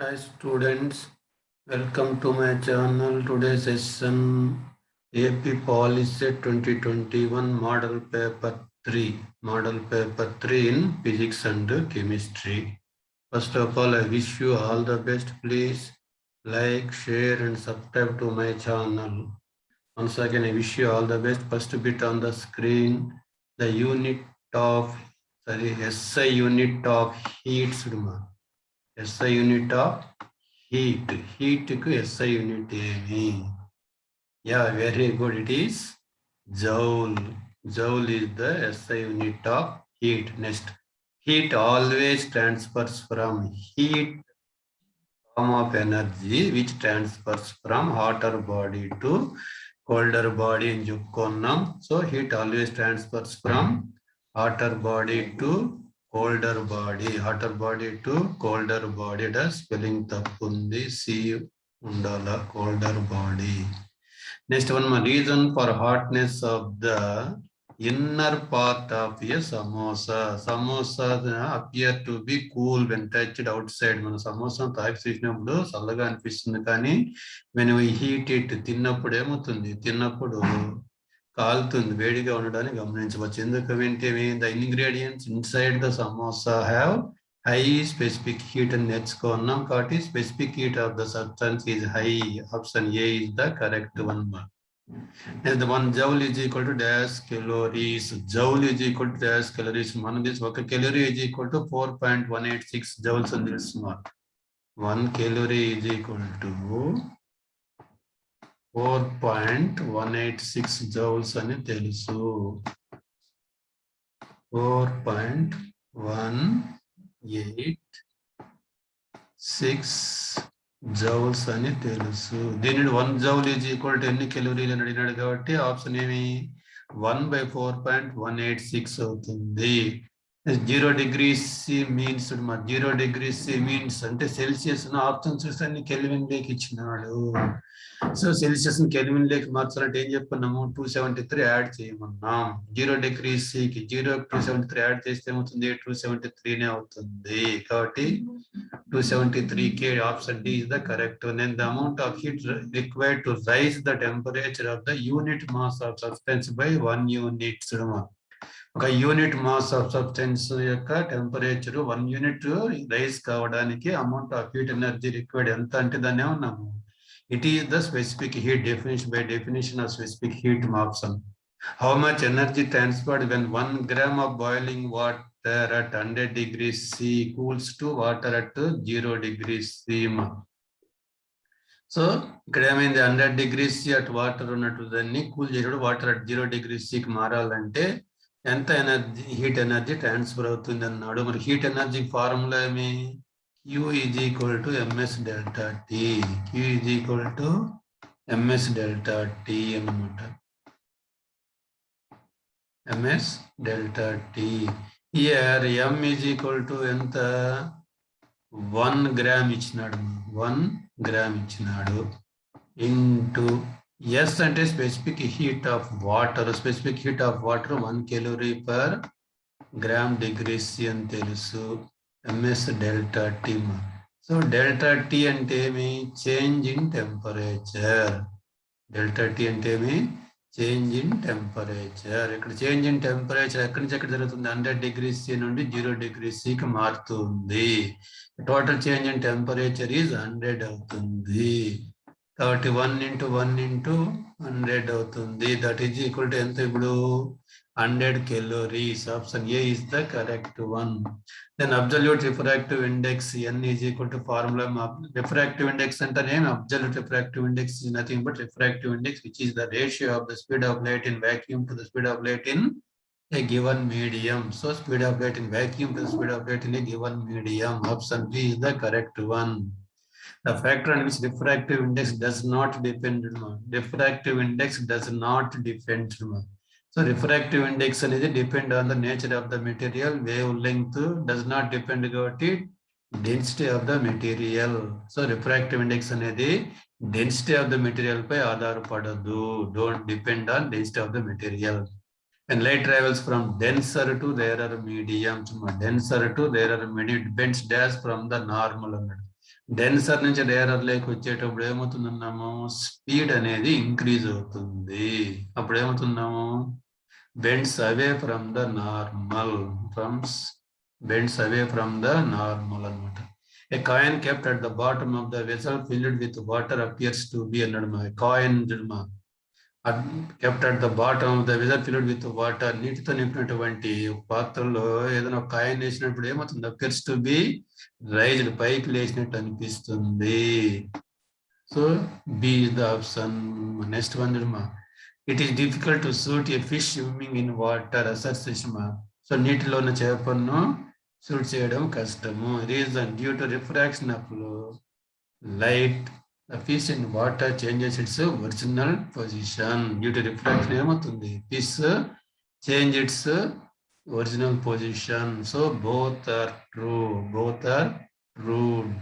Hi students, welcome to my channel. Today's session AP Policy 2021 Model Paper 3 in Physics and Chemistry. First of all, I wish you all the best. Please like, share and subscribe to my channel. Once again, I wish you all the best. First bit on the screen, the SI unit of heat. SI unit of heat. Heat ku SI unit emi. Yeah, very good. It is joule. Joule is the SI unit of heat. Next, heat always transfers from heat form of energy which transfers from hotter body to colder body in Jukkonam. So heat always transfers from hotter body to colder body. Hotter body to colder body. The spelling tappundi C undala colder body. Next one, reason for hotness of the inner part of a samosa. Samosa appear to be cool when touched outside. మన సమోసా తాకి చూసినప్పుడు చల్లగా అనిపిస్తుంది కానీ when we heat it తిన్నప్పుడు ఏమవుతుంది తిన్నప్పుడు కాలుతుంది వేడిగా ఉండడానికి గమనించవచ్చు ఎందుకంటే the ingredients inside the samosa have high specific heat and నేర్చుకున్నాం కాబట్టి specific heat of the substance is high. Option A is the correct one. And the one joule is equal to dash calories. Joule is equal to dash calories. One this one calorie is equal to 4.186 joules on this mark. 1 calorie is equal to 4.186 joules అని తెలుసు. 4.186 joules అని తెలుసు. దీని 1 joule is equal to ఎన్ని కెలోరీలు అని అడిగినాడు కాబట్టి option ఏమి 1/4.186 అవుతుంది. 0 degrees C means 0 degrees C means అంటే సెల్సియస్ ఆప్షన్ చూస్తే అన్ని కెల్విన్ లేక్ ఇచ్చినాడు. సో సెల్సియస్ కెల్విన్ లేక్ మార్చాలంటే ఏం చెప్పుకున్నాము 273 యాడ్ చేయమన్నాం. 0 degrees C కి 0 273 యాడ్ చేస్తే ఏమవుతుంది 273 నే అవుతుంది. కాబట్టి 273K option D is the correct one. And the amount of heat required to raise the temperature of the unit mass of substance by 1 unit. ఒక యూనిట్ మాస్ ఆఫ్ సబ్స్టెన్స్ యొక్క temperature 1 unit rise కావడానికి amount of heat energy required ఎంత అంటే దాన్ని ఏమన్నాము it is the specific heat definition by definition of specific heat option. How much energy transferred when 1 gram of boiling water at 100 degrees C cools to water at 0 degrees C. So ఇక్కడ ఏమైంది 100 degrees C at water ఉన్నట్టు దాన్ని cool చేసేటప్పుడు water at 0 degrees C కి మారాలంటే ఎంత energy heat energy transfer అవుతుంది అన్నాడు. మరి హీట్ ఎనర్జీ ఫార్ములా ఏమి Q is equal to ms delta T. Q is equal to ms delta T అన్నమాట. ms delta T. Here m is equal to ఎంత 1 gram ఇచ్చినాడు 1 gram ఇచ్చినాడు into S అంటే specific heat of water. Specific heat of water 1 calorie per gram degree C అని తెలుసు. ms delta T. So delta T అంటే ఏమి change in temperature. Delta T అంటే ఏమి చేంజ్ ఇన్ టెంపరేచర్. ఇక్కడ చేంజ్ ఇన్ టెంపరేచర్ ఎక్కడి నుంచి ఎక్కడ జరుగుతుంది 100 degrees C నుండి 0 degrees C కి మారుతుంది. Total change in temperature is 100 అవుతుంది. కాబట్టి 1 into 1 into 100 అవుతుంది. దట్ ఈజ్ ఈక్వల్ టు ఎంత ఇప్పుడు 100 calories. Option A is the correct one. Then absolute refractive index N is equal to formula. Refractive index అంటే ఏమి absolute refractive index is nothing but refractive index which is the ratio of the speed of light in vacuum to the speed of light in a given medium. So speed of light in vacuum to the speed of light in a given medium. Option B is the correct one. The factor on which refractive index does not depend. Refractive index does not depend. So refractive index అనేది depend on the nature of the material. Wavelength does not depend about it. Density of the material. So refractive index అనేది density of the material పై ఆధారపడదు. Don't depend on density of the material. And light travels from denser to rarer medium. Denser to rarer medium. It bends dash from the normal. Denser నుంచి rarer lake వచ్చేటప్పుడు ఏమవుతుందన్నాము, speed అనేది increase అవుతుంది. అప్పుడు ఏమవుతున్నాము, bends away from the normal, bends away from the normal అనమాట. A coin kept at the bottom of the vessel filled with water appears to be అన్నాడు. మా coin kept at the bottom of the vessel filled with water, నీటితో నింపినటువంటి పాత్రలో ఏదైనా ఒక coin వేసినప్పుడు ఏమవుతుంది, appears to be raised, పైకి లేచినట్టు అనిపిస్తుంది. So B is the option. Next one చూడమా, it is difficult to shoot a fish swimming in water అసర్స్ సుష్మా. సో నీటిలో ఉన్న చేపను షూట్ చేయడం కష్టము. Reason, due to refraction of light the fish in water changes its original position. Due to refraction ఏమవుతుంది, fish change its original position. So both are true,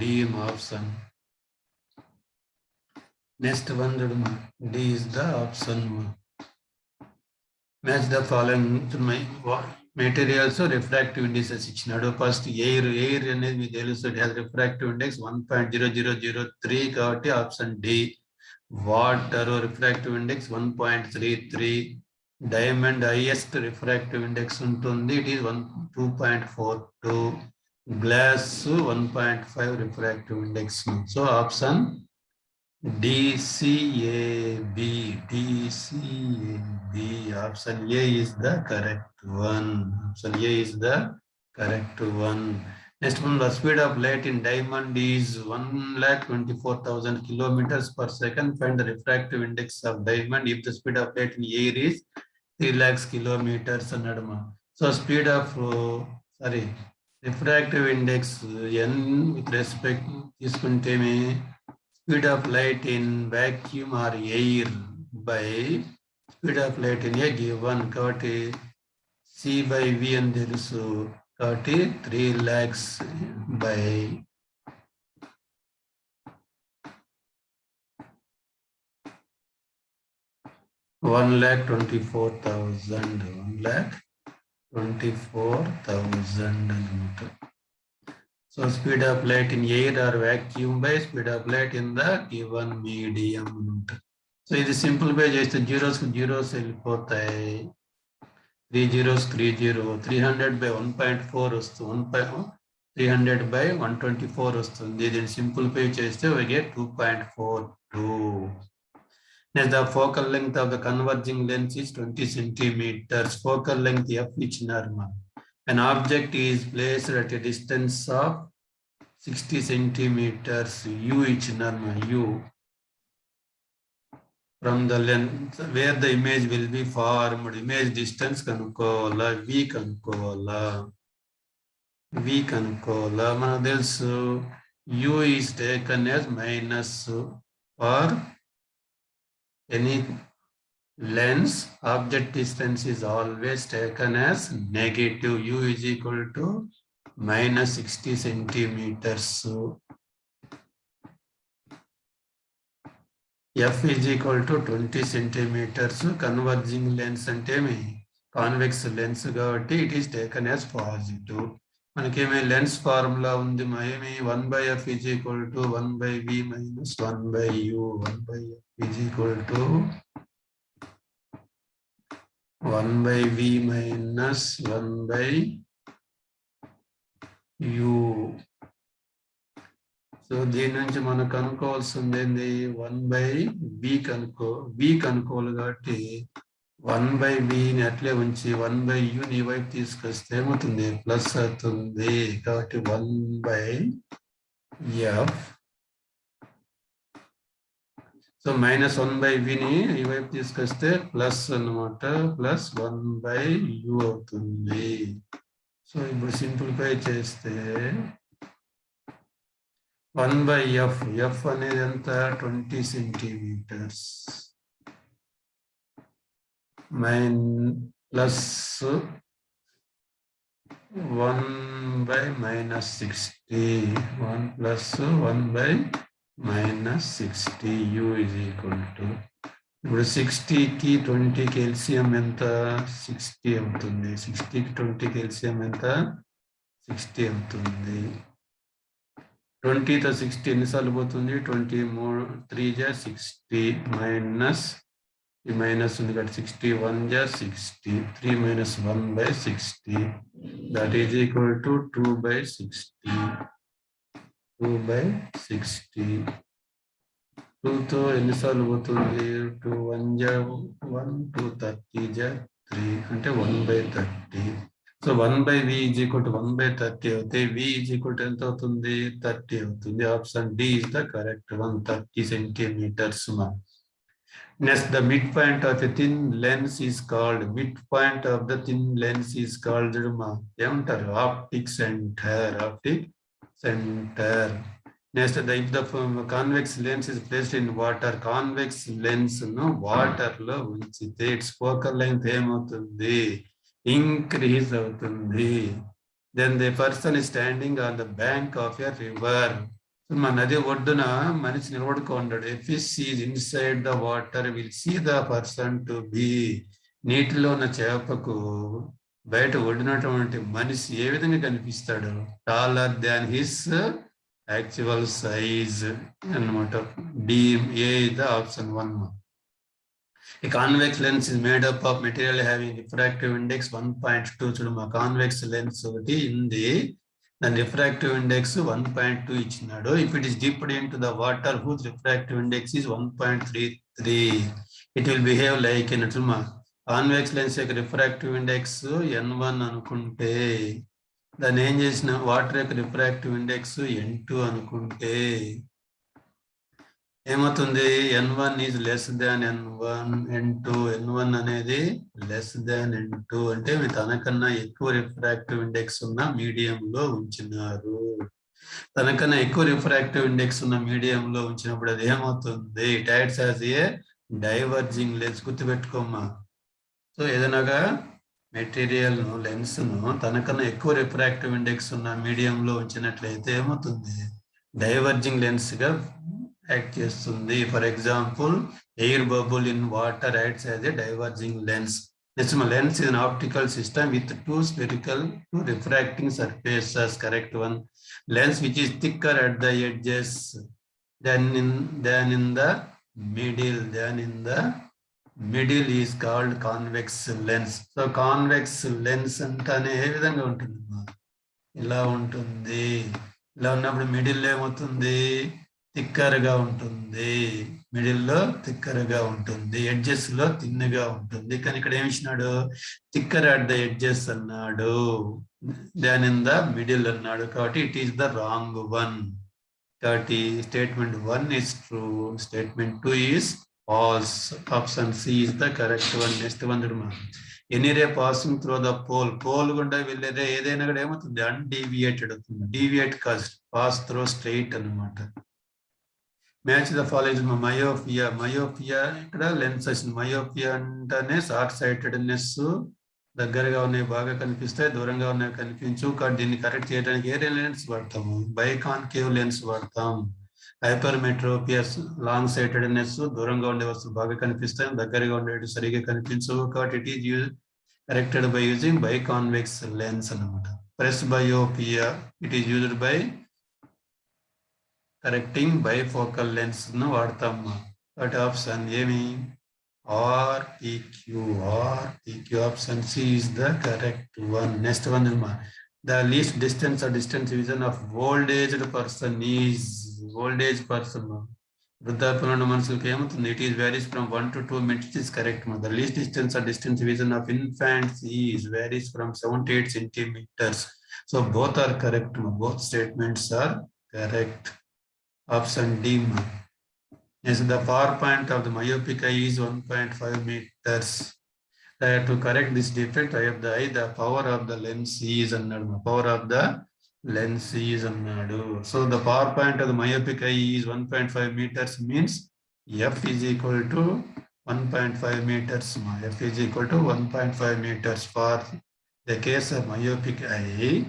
D option. Next one, D is the option. Match the following to my materials refractive indices ఇచ్చినాడు. First air అనేది మీకు తెలుసు, it has refractive index 1.0003 కాబట్టి option D. Water refractive index 1.33. Diamond highest refractive index ఉంటుంది, it is 2.42. Glass 1.5 refractive index. So option DCAB. Option A is the correct one. Next one, the speed of light in diamond is 1,24,000 kilometers per second. Find the refractive index of diamond if the speed of light in air is 3 lakhs kilometers. So speed of refractive index n with respect తీసుకుంటే speed of light in vacuum or air by speed of light in a given, కాబట్టి C by V అని తెలుసు, కాబట్టి 3 lakhs by 1,24,000 అనమాట. So speed of light in air or vacuum by speed of light in the given medium. So ఇది simplify చేస్తే zeros వెళ్ళిపోతాయి. 3 zeros 3 0, 300 by 1.4 వస్తుంది, 300 by 124 వస్తుంది. దీన్ని సింప్లిఫై చేస్తే we get 2.42. Next, the focal length of the converging lens is 20 centimeters. Focal length f ఇచ్చినారు. An object is placed at a distance of 60 centimeters. U ఇచ్చినారు, U from the lens where the image will be formed. Image distance కనుక్కోవాలా, V కనుక్కోవాలా. మనకు తెలుసు U is taken as minus for any lens. Object distance is always taken as negative. U is equal to minus 60 centimeters. F is equal to 20 centimeters. Converging lens అంటే convex lens కాబట్టి it is taken as positive. మనకేమి lens formula ఉంది, ఏమి 1/f is equal to 1/v minus 1/u. 1/f is equal to 1/v minus 1/u. So దీని నుంచి మనకు కనుక్కోవాల్సింది ఏంది, 1/v కనుక్కోవాలి కాబట్టి 1/v అట్లే ఉంచి 1/u ఈ వైపు తీసుకొస్తే ఏమవుతుంది, ప్లస్ అవుతుంది. కాబట్టి 1/f. సో మైనస్ 1/v ఈ వైపు తీసుకొస్తే ప్లస్ అన్నమాట, ప్లస్ 1/u అవుతుంది. సో ఇప్పుడు సింప్లిఫై చేస్తే 1/f, f అనేది ఎంత, 20 centimetres plus 1/-60, 1 plus 1/-60, u is equal to, ఇప్పుడు 60కి 20కి ఎల్సిఎం ఎంత, 60 అవుతుంది. 60కి 20కి ఎల్సిఎం ఎంత, 60 అవుతుంది. 20 తో 60 ఎన్నిసార్లు పోతుంది 20 3 జా 60 మైనస్ ఈ మైనస్ ఉంది కాబట్టి 61 జా 60 3 minus 1 by 60 that is equal to 2 by 60 2 by 60 2 తో ఎన్నిసార్లు పోతుంది 2 1 జా 1 2 30 జా 3 అంటే 1 by 30 so 1 by v is equal to 1 by 30 అవుతాయి v is equal to ఎంత అవుతుంది 30 అవుతుంది option D is the correct one 30 centimeters next the midpoint of a thin lens is called midpoint of the thin lens is called ఏమంటారు optic center next if the convex lens is placed in water convex lens ను water లో ఉంచితే its focal length ఏమవుతుంది increase అవుతుంది then the person is standing on the bank of a river మన నది ఒడ్డున మనిషి నిలబడుకుంటాడు if he sees inside the water will see the person to be నీటిలో ఉన్న చేపకు బయట ఒడ్డునటువంటి మనిషి ఏ విధంగా కనిపిస్తాడు taller than his actual size అన్నమాట D A is the option 1 A convex lens is made up of material having refractive index 1.2. చూడమ్మా convex lens ఒకటి ఉంది దాని refractive index 1.2 ఇచ్చినాడు. If it is dipped into the water whose refractive index is 1.33, it will behave like చూడమ్మా convex lens యొక్క refractive index n1 అనుకుంటే దాన్ని ఏం చేసిన వాటర్ యొక్క refractive index n2 అనుకుంటే ఏమవుతుంది n1 is less than n1 n2 n1 అనేది less than n2 అంటే తనకన్నా ఎక్కువ రిఫ్రాక్టివ్ ఇండెక్స్ ఉన్న మీడియం లో ఉంచినారు తనకన్నా ఎక్కువ రిఫ్రాక్టివ్ ఇండెక్స్ ఉన్న మీడియం లో ఉంచినప్పుడు అది ఏమవుతుంది it acts as a diverging lens గుర్తుపెట్టుకోమ్మా సో ఏదైనాగా మెటీరియల్ ను లెన్స్ ను తనకన్నా ఎక్కువ రిఫ్రాక్టివ్ ఇండెక్స్ ఉన్న మీడియం లో ఉంచినట్లయితే ఏమవుతుంది డైవర్జింగ్ లెన్స్ గా యాక్ట్ చేస్తుంది for example air bubble in water acts as a diverging lens next lens is an optical system with two refracting surfaces correct one lens which is thicker at the edges than in the middle is called convex lens. So convex lens అంటేనే ఏ విధంగా ఉంటుంది ఇలా ఉంటుంది ఇలా ఉన్నప్పుడు middle ఏమవుతుంది థిక్కర్గా ఉంటుంది మిడిల్లో థిక్కర్గా ఉంటుంది ఎడ్జెస్ లో థిన్గా ఉంటుంది కానీ ఇక్కడ ఏమి ఇచ్చినాడు థిక్కర్ అట్ ద ఎడ్జెస్ అన్నాడు దాన్ ఇన్ ద మిడిల్ అన్నాడు కాబట్టి it is the wrong one కాబట్టి statement 1 is true statement 2 is false option C is the correct one next one any ray passing through the pole గుండా వెళ్ళే ray ఏదైనా కూడా ఏమవుతుంది undeviated అవుతుంది deviate cast pass through straight అన్నమాట match the following myopia ఇక్కడ lens వచ్చింది myopia అంటేనే షార్ట్ సైటెడ్నెస్ దగ్గరగా ఉన్నాయి బాగా కనిపిస్తాయి దూరంగా ఉన్నాయి కనిపించు కాబట్టి దీన్ని కరెక్ట్ చేయడానికి ఏ లెన్స్ వాడతాము బైకాన్కేవ్ లెన్స్ వాడతాం హైపర్మెట్రోపియా లాంగ్ సైటెడ్నెస్ దూరంగా ఉండే వస్తువులు బాగా కనిపిస్తాయి దగ్గరగా ఉండేవి సరిగా కనిపించవు కాబట్టి it is corrected by using biconvex lens అన్నమాట presbyopia it is used by correcting bifocal lens ను వాడతాము కాబట్టి ఆప్షన్ ఏమి RPQ option C is the correct one. Next one, the least distance or distance division of old aged person is old age person. వృద్ధాప్యంలో మనుషులకు ఏమవుతుంది it is varies from 1 to 2 minutes is correct. The least distance or distance division of infants is varies from 7 to 8 centimeters. So both are correct. Both statements are correct. Option D. Yes, the power point of the myopic eye is 1.5 meters. To correct this defect, I have the power of the lens is annadu. Power of the lens is annadu. So the power point of the myopic eye is 1.5 meters means F is equal to 1.5 meters. F is equal to 1.5 meters for the case of myopic eye.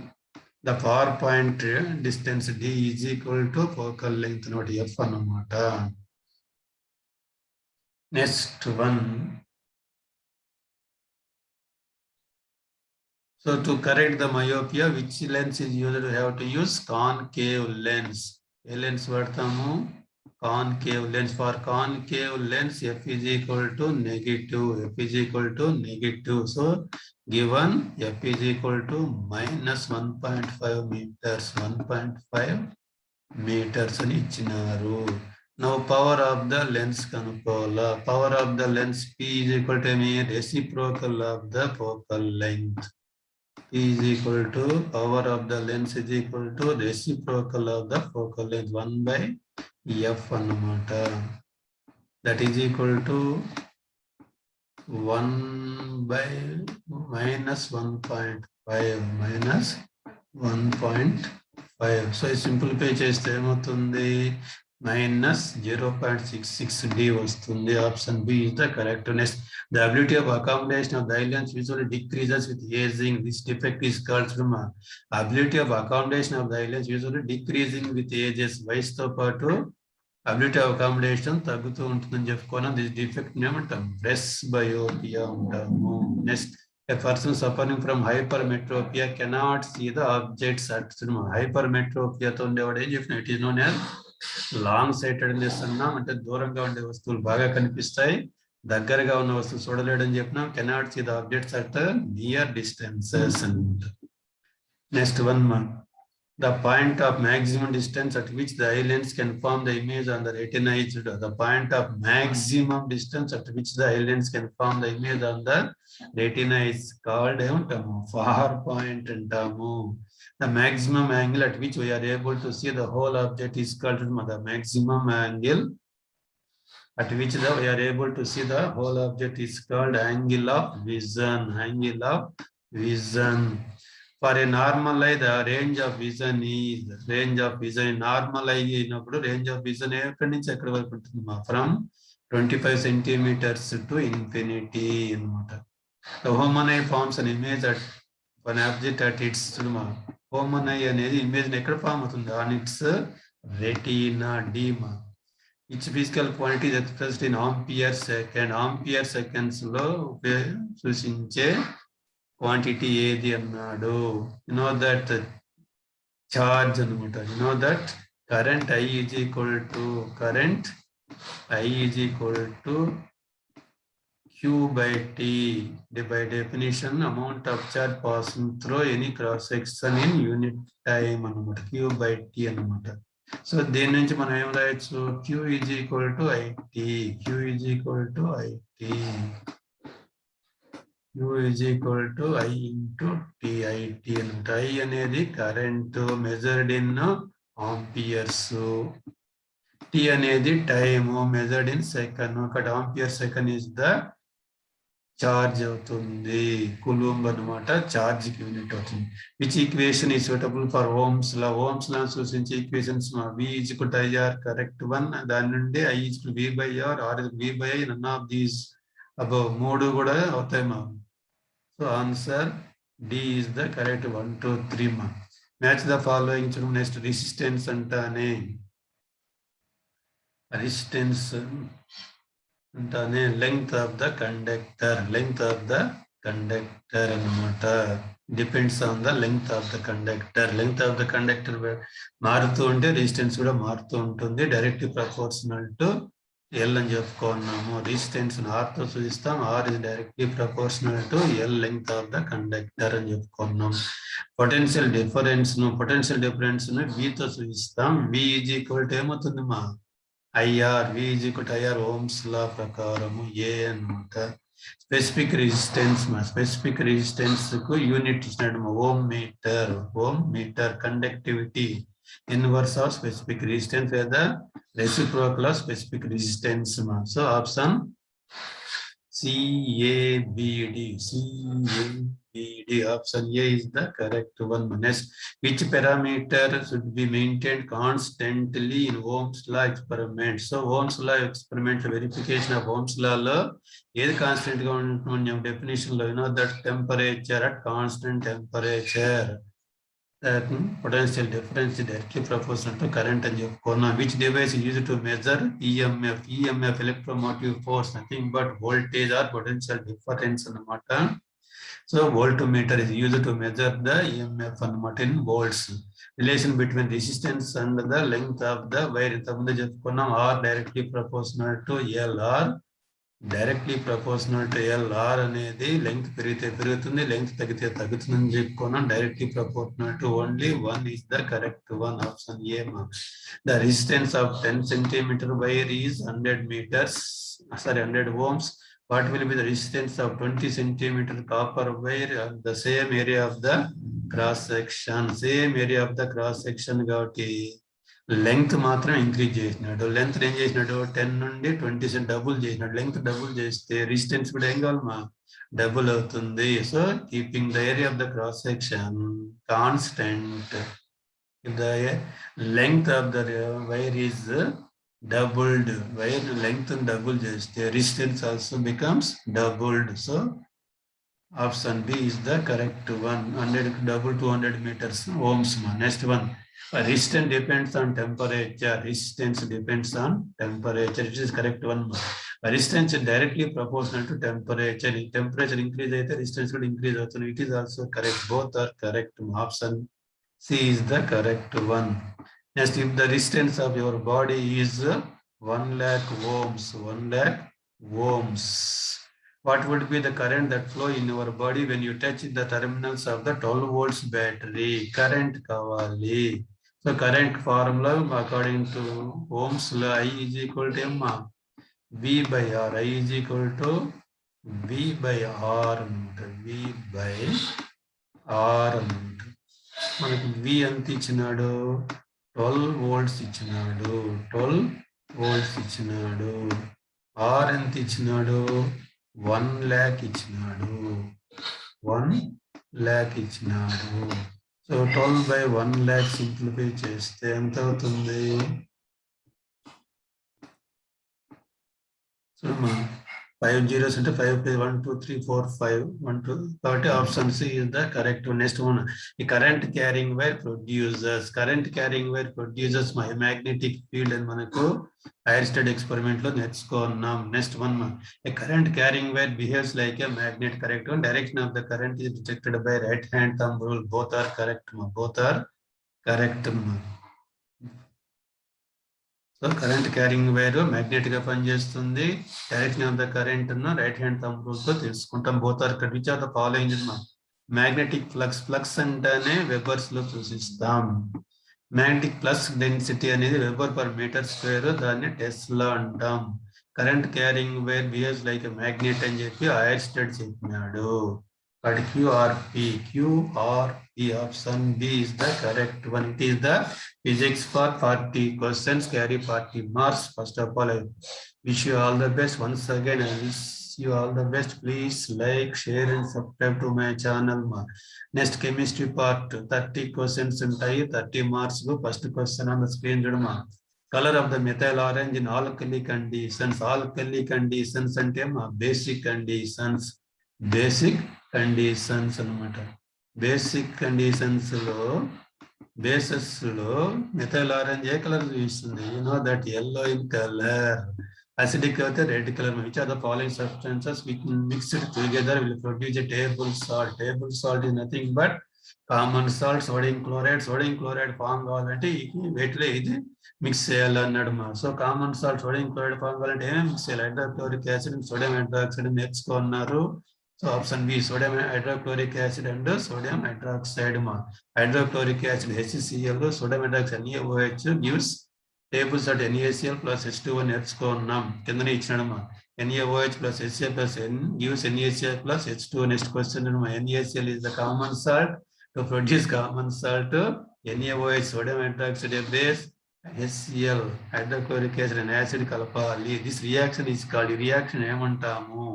The power point distance D is equal to focal length not F annamata. Next one. So to correct the myopia, which lens is used? We have to use concave lens. A lens వాడతాము concave lens. For concave lens f is equal to negative, f is equal to negative. So given f is equal to minus 1.5 meters, 1.5 meters అని ఇచ్చినారు. Now power of the lens కనుక్కోవాలా. Power of the lens P is equal to reciprocal of the focal length. P is equal to power of the lens is equal to reciprocal of the focal length 1 by f అన్నమాట. That is equal to 1 by minus 1.5 minus 1.5. So simplify చేస్తే ఏమవుతుంది minus 0.66 D వస్తుంది. Option B is the correct. Next, the ability of accommodation of the eyelens usually decreases with aging. This defect is called ability of accommodation of the eyelens usually decreasing with ages. వయసుతో పాటు ability of accommodation తగ్గుతూ ఉంటుందని చెప్పుకోవడం. This defect ఏమంటాం presbyopia ఉంటాము. Next, a person suffering from hypermetropia cannot see the objects at cinema. Hypermetropia తో ఉండేవాడు ఏం చెప్పిన it is known as long sightedness అన్నాం. అంటే దూరంగా ఉండే వస్తువులు బాగా కనిపిస్తాయి, దగ్గరగా ఉన్న వస్తువులు చూడలేడని చెప్పినాం. Cannot see the objects at near distances అనమాట. Next one, the point of maximum distance at which the eye lens can form the image on the retina is the point of maximum distance at which the eye lens can form the image on the retina is called far point అంటాము. The maximum angle at which we are able to see the whole object is called the maximum angle at which we are able to see the whole object is called angle of vision. Angle of vision. For a normal eye, the range of vision is normal eye అయినప్పుడు range of vision ఎక్కడి నుంచి ఎక్కడి వరకు ఉంటుంది from 25 centimeters to infinity అన్నమాట. The human eye forms an image at an object at its human eye అనేది image ఎక్కడ form అవుతుంది on its retina డీమా. Each physical quantity is expressed in ampere second. Ampere seconds లో సూచించే quantity ఏది అన్నాడు. You know that charge అనమాట. You know that current I is equal to Q by T. By definition, amount of charge passing through any cross section in unit time అనమాట. Q by T అనమాట. So దీని నుంచి మనం ఏం రాయొచ్చు, Q is equal to IT. Q is equal to IT. Q is equal to I into T. IT and I అనేది current measured in amperes. T అనేది time measured in second. అక్కడ ampere second is the charge అవుతుంది. Coulomb అనమాట charge కి unit అవుతుంది. Which equation is suitable for Ohm's law. Ohm's law సూచించే equations V is equal to IR correct one. దాని నుండి I is equal to V by R, R is V by I, none of these above. మూడు కూడా అవుతాయి మా. So answer D is the correct 1, 2, 3 మా. Match the following. Next resistance అంటానే length of the conductor. Length of the conductor అనమాట depends on the length of the conductor. Length of the conductor మారుతూ ఉంటే resistance కూడా మారుతూ ఉంటుంది. Direct proportional to L అని చెప్పుకున్నాము. రెసిస్టెన్స్ R తో సూచిస్తాం. R is directly proportional to L length of the conductor అని చెప్పుకున్నాం. పొటెన్షియల్ డిఫరెన్స్ ను V తో సూచిస్తాం. V is equal to ఏమవుతుంది మా IR. V is equal to IR ohm's law ప్రకారము A అన్నమాట. స్పెసిఫిక్ రెసిస్టెన్స్ కు యూనిట్ ఇచ్చినట్టు ohm metre. Conductivity inverse of specific resistance లేదా reciprocal of specific resistance. So option CABD. Option A is the correct one. Next, which parameter should be maintained constantly in Ohm's law experiment? So Ohm's law experiment verification of Ohm's law lo ఏది constant గా ఉంటుంది definition లో. that temperature at constant temperature, potential difference is directly proportional to current and చెప్పుకున్నాం. Which device is used to measure EMF? electromotive force, nothing but voltage or potential difference అన్నమాట. So voltmeter is used to measure the EMF అన్నమాట in volts. relation between resistance and the length of the wire ఇంతకుముందు చెప్పుకున్నాం r directly proportional to L, or directly proportional to L. R అనేది length పెరిగితే పెరుగుతుంది, length తగ్గితే తగ్గుతుందని చెప్పుకున్నాం. Directly proportional to only one is the correct one. Option A. The resistance of 10 centimeter wire is 100 meters, 100 ohms. What will be the resistance of 20 centimeter copper wire on the same area of the cross section? Same area of the cross section కాబట్టి length మాత్రం increase చేసినాడు. Length ఏం చేసినాడు, 10 నుండి 20 double చేసినాడు. Length double చేస్తే resistance కూడా ఏం కావాలమ్మా, డబుల్ అవుతుంది. So keeping the area of the cross section constant, the length of the wire is doubled, wire length double చేస్తే resistance also becomes doubled. So option B is the correct one. 100 double 200 meters ohms. Next one, resistance depends on temperature. Resistance depends on temperature. It is correct one. Resistance is directly proportional to temperature. If temperature increase అయితే resistance will increase also. It is also correct. Both are correct. Option C is the correct one. Next, if the resistance of your body is 1 lakh ohms, 1 lakh ohms, what would be the current that flow in your body when you touch the terminals of the 12 volts battery? Current kavali. So current formula according to Ohm's law, I is equal to M, V by R. I is equal to V by R. V by R. మనకి V ఎంత ఇచ్చినాడు, 12 volts ఇచ్చినాడు. 12 volts ఇచ్చినాడు. R ఎంత ఇచ్చినాడు, 1 lakh ఇచ్చినాడు. 1 lakh ఇచ్చినాడు. So 12 by 1 lakh simplify చేస్తే ఎంత అవుతుంది, సో 5 zeros into 5 plus 1 2 3 4 5 1 2, కాబట్టి option C is the correct one. Next one, the current carrying wire produces my magnetic field అని మనకు higher study experiment లో నేర్చుకున్నాం. Next one, a current carrying wire behaves like a magnet. Correct one. Direction of the current is detected by right hand thumb rule. Both are correct. So current carrying wire magnet గా పనిచేస్తుంది. Direction of the current right hand thumb rule తో తెలుసుకుంటాం. Both are correct. Which are the following magnetic flux అంటేనే webers లో సూచిస్తాం. Magnetic flux density అనేది weber per metre square, దాన్ని tesla అంటాం. Current carrying wire behaves like a magnet అని చెప్పి ఐన్స్టైన్ చెప్పినాడు. But QRP option B is the correct one. It is the physics for 40 questions, carry 40 marks. First of all, I wish you all the best. Once again, I wish you all the best. Please like, share and subscribe to my channel. Next, chemistry part 30 questions ఉంటాయి, 30 marks. First question on the screen చూడమా. Color of the methyl orange in alkali conditions. Alkali conditions అంటే basic conditions. అన్నమాట. Basic conditions లో bases లో methyl orange ఏ colour చూపిస్తుంది, you know that yellow in color. Acidic అయితే red colour. Which are the following substances which mixed together will produce a table salt. Table salt is nothing but common salt. Sodium chloride form కావాలంటే వీటిలో ఇది mix చేయాలన్నాడు మా. సో common salt sodium chloride form కావాలంటే ఏమేమి mix చేయాలి, hydrochloric acid, sodium hydroxide నేర్చుకున్నారు. So option B, sodium hydrochloric acid and sodium hydroxide. Hydrochloric acid HCl, sodium hydroxide NaOH gives table salt NaCl plus H2O నేర్చుకున్నాం. కిందనే ఇచ్చినాడమ్మా. NaOH plus HCl plus N gives NaCl plus H2O. Next question, NaCl is the common salt. To produce common salt, NaOH sodium hydroxide a base, HCl hydrochloric acid and acid కలపాలి. This reaction is called reaction ఏమంటాము.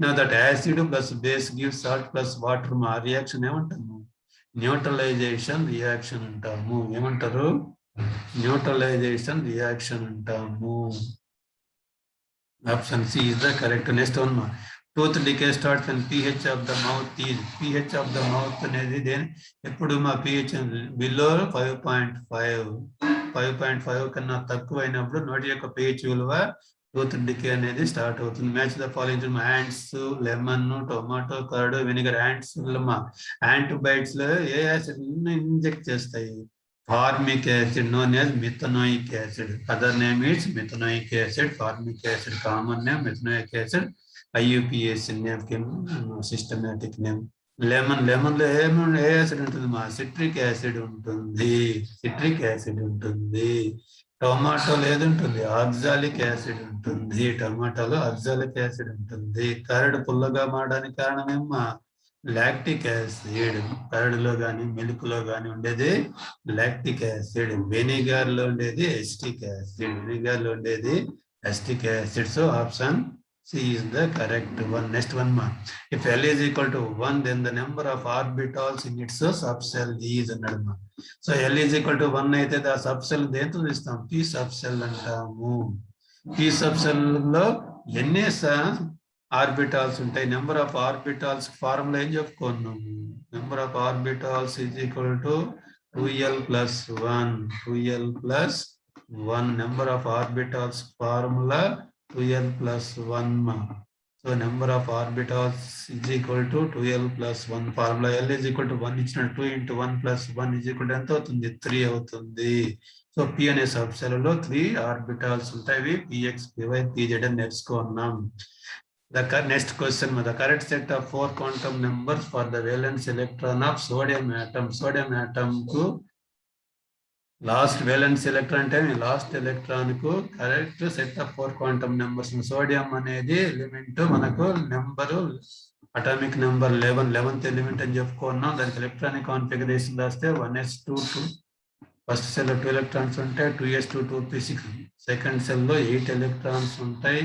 Now that acid plus base gives salt plus water. మా reaction ఏమంటాము, neutralisation reaction అంటాము. ఏమంటారు, neutralisation reaction అంటాము. Option C is the correct. Next one, tooth decay starts when pH of the mouth is. pH of the mouth అనేది ఎప్పుడు మా pH below 5.5 కన్నా తక్కువ అయినప్పుడు నోటి యొక్క pH విలువ టూత్ డికే అనేది స్టార్ట్ అవుతుంది. Match the following. Ants, lemon, tomato, curd, vinegar. Ants antibiotics లో ఏ యాసిడ్ ఇంజెక్ట్ చేస్తాయి, Formic acid known as methanoic acid. Other name is methanoic acid. Formic acid common name, methanoic acid. IUPAC name, systematic name. Lemon లో ఏ acid ఉంటుంది మా citric acid ఉంటుంది. Citric acid ఉంటుంది. టొమాటోలో ఏది ఉంటుంది? Oxalic acid ఉంటుంది. టొమాటోలో oxalic acid ఉంటుంది. కరడు పుల్లగా మారడానికి కారణం ఏమ్మా? Lactic acid. కరడులో కానీ మిల్క్ లో కానీ ఉండేది లాక్టిక్ యాసిడ్. వెనిగర్ లో ఉండేది ఎస్టిక్ యాసిడ్. వెనిగర్ లో ఉండేది acetic acid. So option C is the correct one. Next one ma. If L is equal to 1, then the number of orbitals in its subcell is అన్నాడు మా. So L is equal to 1 అయితే ఆ subshell దేంతో ఇస్తాం? P subshell అంటాము. P subshell లో ఎన్ని orbitals ఉంటాయి? నెంబర్ ఆఫ్ ఆర్బిటాల్స్ ఫార్ములా ఏం చెప్పుకున్నాము? Number of orbitals is equal to 2L plus 1. 2L plus 1. Number of orbitals formula 2L plus 1 ma. So number of orbitals is equal to 2L plus 1. Formula L is equal to 1 ఇచ్చిన 2 into 1 plus 1 is equal to ఎంత అవుతుంది? 3 అవుతుంది. So P అనే subshell లో 3 orbitals ఉంటాయి. PX, PY, PZ అని నేర్చుకున్నాం. The next question, the correct set of 4 quantum numbers for the valence electron of sodium atom. Sodium atom కు లాస్ట్ వేలెన్స్ ఎలక్ట్రాన్ అంటే లాస్ట్ ఎలక్ట్రాన్ కు correct set of 4 quantum numbers. Sodium అనేది element మనకు number atomic number 11th element అని చెప్పుకున్నాం. దానికి electronic configuration రాస్తే 1s2 first cell లో 2 ఎలక్ట్రాన్స్ ఉంటాయి. 2s2 2p6. సెకండ్ సెల్ లో 8 ఎలక్ట్రాన్స్ ఉంటాయి.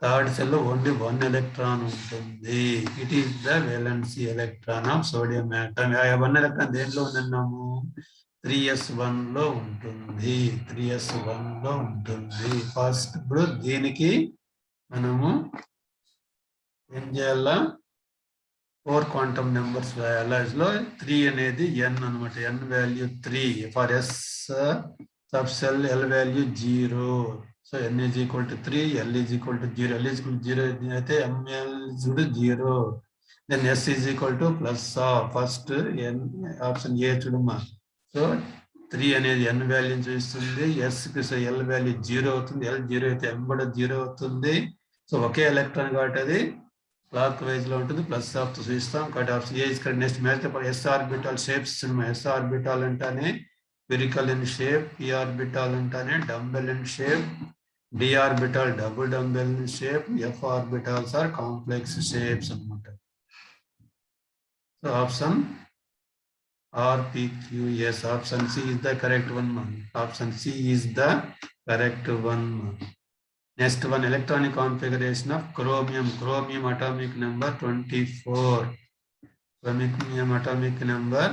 థర్డ్ సెల్ లో ఓన్లీ 1 ఎలక్ట్రాన్ ఉంటుంది. It is the valency electron of sodium atom. 1 electron దేంట్లో ఉందన్నాము? 3s1 లో ఉంటుంది. 3s1 లో ఉంటుంది. ఫస్ట్ ఇప్పుడు దీనికి మనము ఏం చేయాలా? 4 క్వాంటమ్ నెంబర్స్ రాయాలా. 3 అనేది n అనమాట. n value 3 for s subshell, l value 0. So n is equal to 3, l is equal to 0. l is equal to 0 అయితే ml is equal to 0. then s is equal to plus of first n option A చూడమ్మా. So 3 అనేది n value చూస్తుంది. s కి so l value 0 అవుతుంది. l 0 అయితే m కూడా 0 అవుతుంది. So ఒకే electron కాబట్టి అది క్లాక్ వైజ్ లో ఉంటుంది. ప్లస్ ఆఫ్ తో చూస్తాం కాబట్టి option A is correct. Next match s orbital shapes. s orbital అంటానే spherical in shape, p orbital అంటానే dumbbell in shape, d orbital double dumbbell in shape, f orbitals are complex shapes అన్నమాట. So option RPQS. Option C is the correct one. Option C is the correct one. Next one, electronic configuration of chromium. Chromium atomic number 24. Chromium atomic number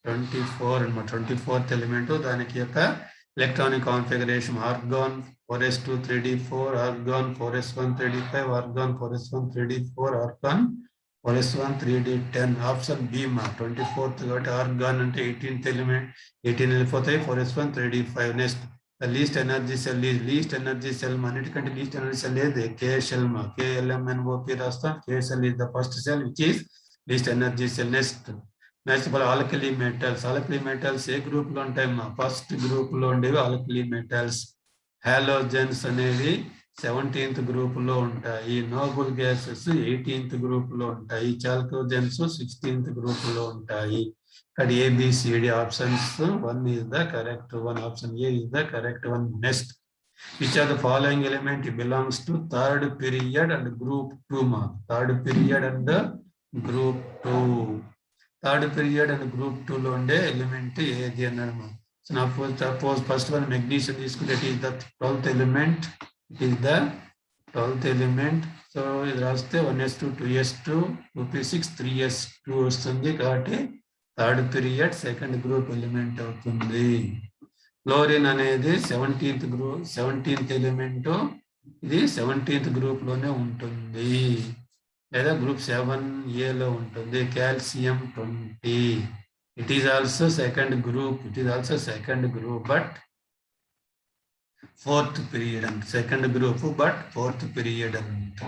24. 24th element. దానికి యొక్క electronic configuration argon 4s2 3d4, argon 4s1 3d5, argon 4s1 3d4, argon 4s1 3d10. Option B మా 24th కాబట్టి organ అంటే 18th element 18 వెళ్ళిపోతాయి. 4s1 3d5. Next least energy cell. Least energy cell అన్నిటికంటే least energy cell ఏది? KSL మా. KLMNOP రాస్తాం. KSL is the first cell which is least energy cell. Next alkali metals. Alkali metals A group లో ఉంటాయి మా? First group లో ఉండేవి alkali metals. Halogens అనేవి 17th గ్రూప్ లో ఉంటాయి. నోబుల్ గ్యాసెస్ 18th గ్రూప్ లో ఉంటాయి. చాల్కోజన్స్ 16th గ్రూప్ లో ఉంటాయి. ఇక్కడ ABCD options 1 is the correct one. Option A is the correct one. Next, which are the following element belongs to third period and group 2 ma? Third period and group 2. Third period and group 2 లో ఉండే element ఏది అన్నాడు మా. So suppose first one magnesium తీసుకుంటే it is the 12th element. It is the 12th element. సో ఇది రాస్తే 1s2 2s2 2p6 3s2 వస్తుంది. కాబట్టి third period second group element అవుతుంది. క్లోరిన్ అనేది 17th ఎలిమెంట్. ఇది 17th గ్రూప్ లోనే ఉంటుంది లేదా గ్రూప్ 7A లో ఉంటుంది. Calcium 20. It is also second group. But 4th period అంట. Second group but 4th period అంట.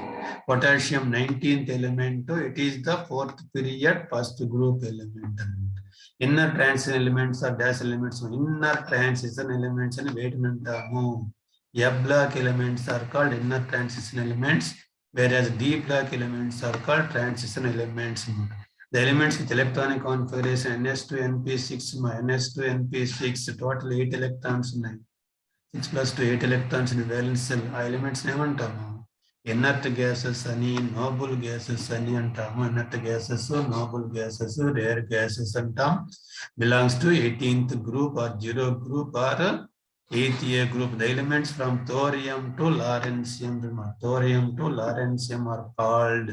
Potassium 19th element. It is the 4th period first group element అంట. Inner transition elements are dash elements. Inner transition elements అని వేటిని అంటాము? F block elements are called inner transition elements, whereas D block elements are called transition elements. The elements with electronic configuration ns2np6 ns2np6 total 8 electrons ఉన్నాయి. 6 plus 2 8 electrons in valence cell. ఆ elements ఏమంటాము? Inert gases అని, noble gases అని అంటాము. Inert gases, noble gases, rare gases అంటాం. Belongs to 18th group or 0 group or 8th A group. The elements from thorium to lawrencium, thorium to lawrencium are called,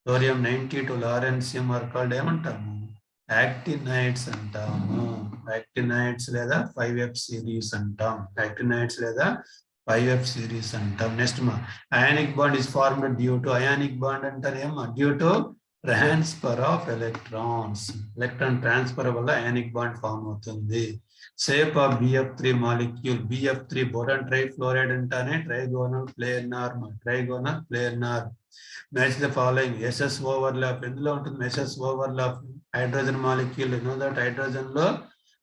thorium 90 to lawrencium are called ఏమంటాము? యాక్టినైడ్స్ అంటాము. యాక్టినైడ్స్ లేదా 5F series అంటాం. యాక్టినైడ్స్ లేదా 5F series అంటాం. Next ionic bond is formed due to, ionic bond అంటారు ఏమో due to transfer of electrons. Electron transfer వల్ల ionic bond form అవుతుంది. Shape of BF3 molecule, BF3 boron trifluoride అంటానే trigonal planar. Trigonal planar. Match the following. SS overlap ఎందులో ఉంటుంది? SS overlap hydrogen molecule. That hydrogen లో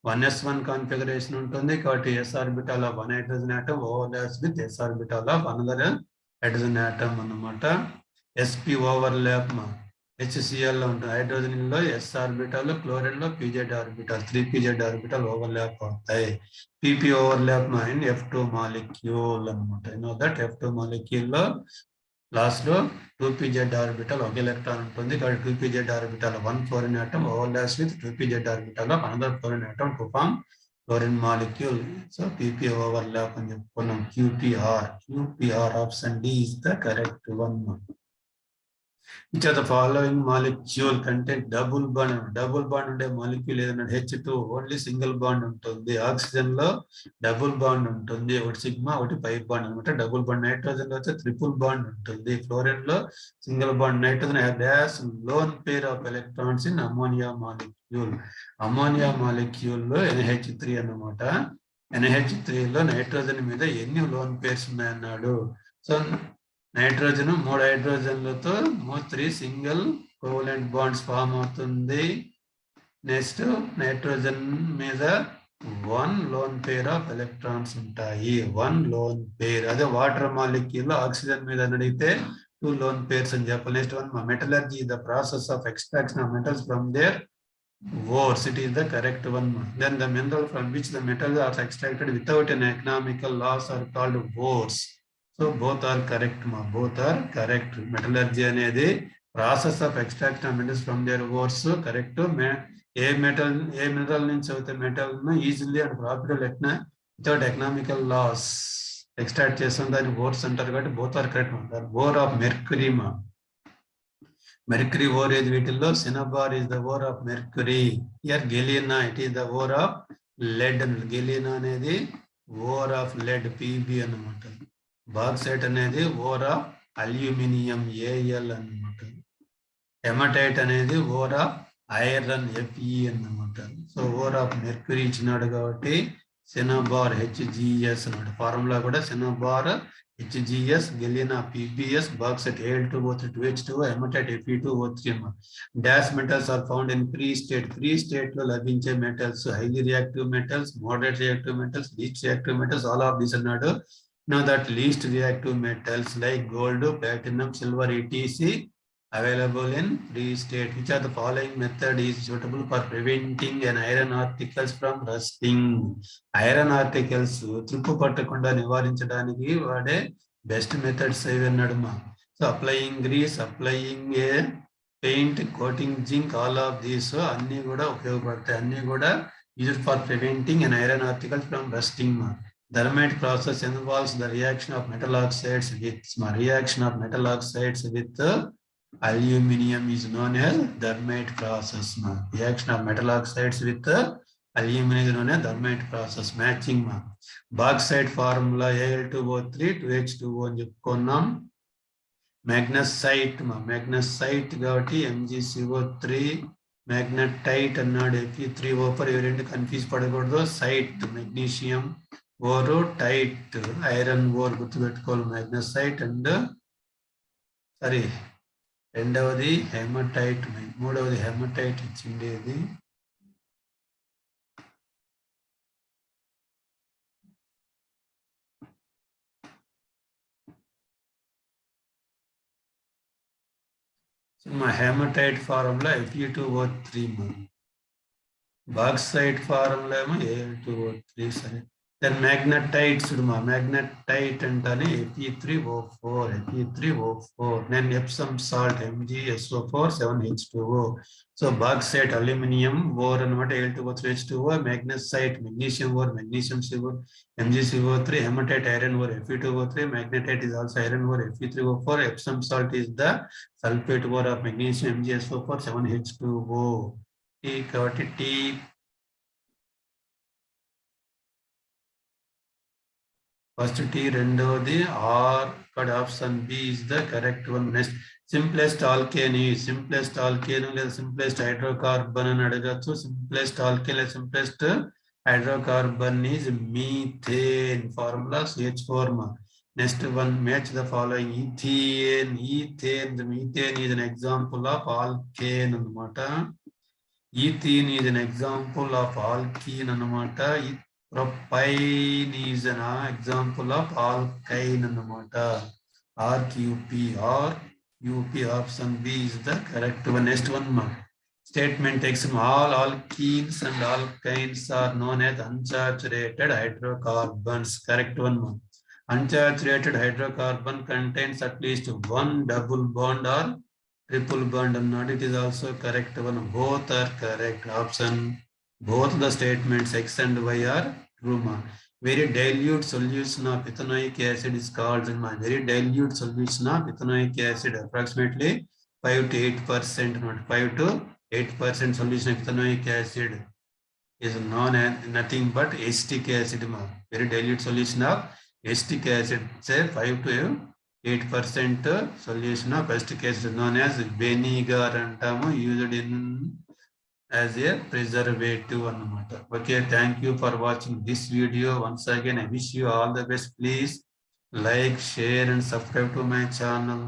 1s1 configuration ఉంటుంది కాబట్టి s orbital of one hydrogen atom overlaps with s orbital of another hydrogen atom అన్నమాట. sp overlap HCl లో ఉంటుంది. Hydrogen లో s orbital, chlorine లో pz orbital, 3pz orbital overlap అవుతాయి. pp overlap in F2 molecule అన్నమాట. That F2 molecule లో last లో 2pz orbital ఒక ఎలక్ట్రాన్ ఉంటుంది కాబట్టి 2pz orbital 1 fluorine atom overlaps with 2pz orbital of another fluorine atom to form fluorine molecule. So pp overlap అని చెప్పుకున్నాం. QPR option D is the correct one. Which of the following molecule contain double bond? Double bond ఉండే molecule ఏదైనా H2 only single bond ఉంటుంది. Oxygen లో double bond ఉంటుంది, ఒకటి sigma ఒకటి pi bond అనమాట. Double bond. నైట్రోజన్ లో అయితే ట్రిపుల్ బాండ్ ఉంటుంది. ఫ్లోరిన్ లో single bond. Nitrogen dash lone pair of electrons in ammonia molecule. Ammonia molecule లో NH3 అన్నమాట. NH3 లో నైట్రోజన్ మీద ఎన్ని లోన్ పేర్స్ ఉన్నాయన్నాడు. సో నైట్రోజన్ 3 హైడ్రోజన్లతో 3 సింగిల్ కోవలెంట్ బాండ్స్ ఫామ్ అవుతుంది. నెక్స్ట్ నైట్రోజన్ మీద 1 లోన్ పేర్ ఆఫ్ ఎలక్ట్రాన్స్ ఉంటాయి. 1 లోన్ పేర్. అదే వాటర్ మాలిక్యూల్ ఆక్సిజన్ మీద అడిగితే 2 లోన్ పేర్స్ అని చెప్పాలి. Next one metallurgy, the process of extraction of metals from their ores. It is the correct one. Then the mineral from which the metals are extracted without an economical loss are called ores. So both are correct. Both are correct. Metallurgy అనేది process of extraction of metals from their ores correct. ఏ mineral నుంచి అయితే metal easily and profitable ఎట్నా without economical loss extract చేస్తాం దాన్ని ores అంటారు కాబట్టి both are correct. Ore of mercury mercury ore ఏది వీటిల్లో? Cinnabar is the ore of mercury. Here galena it is the ore of lead. Galena అనేది ore of lead PB అన్నమాట. Bauxite అనేది ore of aluminium AL అన్నమాట. Haematite అనేది ore of iron FE అన్నమాట. So ore of mercury ఇచ్చినాడు కాబట్టి cinnabar HGS అన్నమాట. Formula కూడా cinnabar HGS, galena PBS, bauxite Al2O3 2H2O, haematite Fe2O3 అన్నమాట. Dash metals are found in free state. Free state లో లభించే metals highly reactive metals, moderate reactive metals, least reactive metals, all of these అన్నాడు. Now that least reactive metals like gold, platinum, silver, etc. available in free state. Which of the following method is suitable for preventing an iron particles from rusting? Iron particles త్రిప్పు పట్టకుండా నివారించడానికి వాడే best methods ఏవి అన్నాడు మా. So applying grease, applying a paint, coating zinc, all of these అన్ని కూడా ఉపయోగపడతాయి. అన్ని కూడా used for preventing an iron particles from rusting మా. Thermite process involves the reaction of metal oxides with aluminum is known as thermite process. Reaction of metal oxides with aluminum is known as thermite process. Matching bauxite formula Al2O3 2H2O అని చెప్పుకున్నాం. magnetite కాబట్టి MgCO3, magnetite అన్నాడు Fe3O4. ఇవి రెండు confuse పడకూడదు. Site magnesium ఓరు, tight iron ore గుర్తుపెట్టుకోవాలి. Magnesite and రెండవది haematite, మూడవది హెమటైట్ ఇచ్చిండేది మా hematite formula Fe2O3 bauxite formula ఏమో A2O3 సరే. Then magnetite చూడమా magnetite అంటానే Fe3O4 Fe3O4 then Epsom salt MgSO4 7H2O. So bauxite aluminium ore అన్నమాట Al2O3H2O, magnesite magnesium ore magnesium CO MgCO3, hematite iron ore Fe2O3, magnetite is also iron ore Fe3O4, Epsom salt is the sulfate ore of magnesium MgSO4 7H2O. T కాబట్టి T first T రెండోది R ఇక్కడ option B is the correct one. Next simplest alkane లేదా simplest hydrocarbon అని అడగచ్చు. simplest alkane లేదా simplest hydrocarbon is methane formula CH4. Next one, match the following. Ethane, the methane is an example of alkane అన్నమాట. Ethene is an example of alkene అన్నమాట. Propane is an example of alkyne అన్నమాట. RQP option B is the correct one. Next one, statement X, all alkenes and alkynes are known as unsaturated hydrocarbons. Correct one. Unsaturated hydrocarbon contains at least one double bond or triple bond and not. It is also correct one. Both are correct. Option both the statements X and Y are true. Very dilute solution of ethanoic acid is called very dilute solution of ethanoic acid, approximately 5 to 8%, not 5 to 8% solution of ethanoic acid is known as nothing but acetic acid. Very dilute solution of acetic acid, say 5 to 8% solution of acetic acid known as vinegar antamu, used in as a preservative అన్నమాట. Okay, thank you for watching this video. Once again, I wish you all the best. Please like, share and subscribe to my channel.